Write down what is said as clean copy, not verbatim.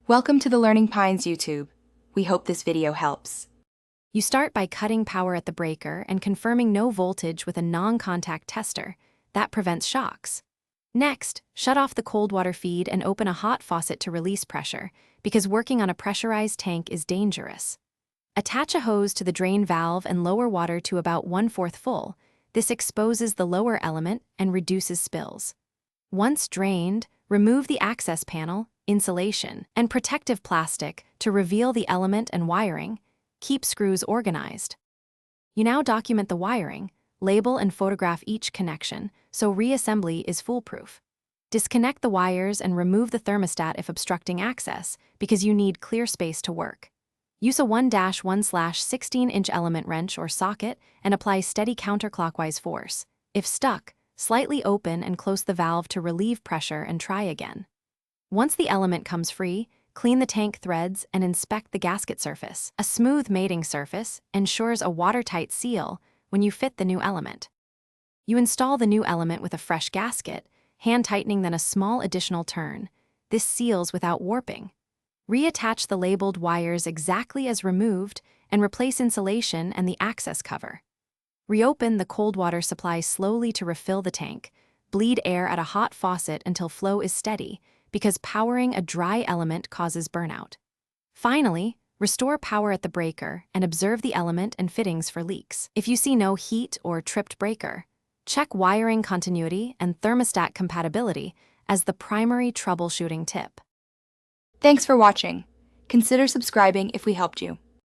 Welcome to the Learning Pines YouTube. We hope this video helps. You start by cutting power at the breaker and confirming no voltage with a non-contact tester. That prevents shocks. Next, shut off the cold water feed and open a hot faucet to release pressure, because working on a pressurized tank is dangerous. Attach a hose to the drain valve and lower water to about 1/4 full. This exposes the lower element and reduces spills. Once drained, remove the access panel, insulation, and protective plastic to reveal the element and wiring. Keep screws organized. You now document the wiring, label and photograph each connection, so reassembly is foolproof. Disconnect the wires and remove the thermostat if obstructing access, because you need clear space to work. Use a 1-1/16-inch element wrench or socket and apply steady counterclockwise force. If stuck, slightly open and close the valve to relieve pressure and try again. Once the element comes free, clean the tank threads and inspect the gasket surface. A smooth mating surface ensures a watertight seal when you fit the new element. You install the new element with a fresh gasket, hand tightening then a small additional turn. This seals without warping. Reattach the labeled wires exactly as removed and replace insulation and the access cover. Reopen the cold water supply slowly to refill the tank. Bleed air at a hot faucet until flow is steady, because powering a dry element causes burnout. Finally, restore power at the breaker and observe the element and fittings for leaks. If you see no heat or tripped breaker, check wiring continuity and thermostat compatibility as the primary troubleshooting tip. Thanks for watching. Consider subscribing if we helped you.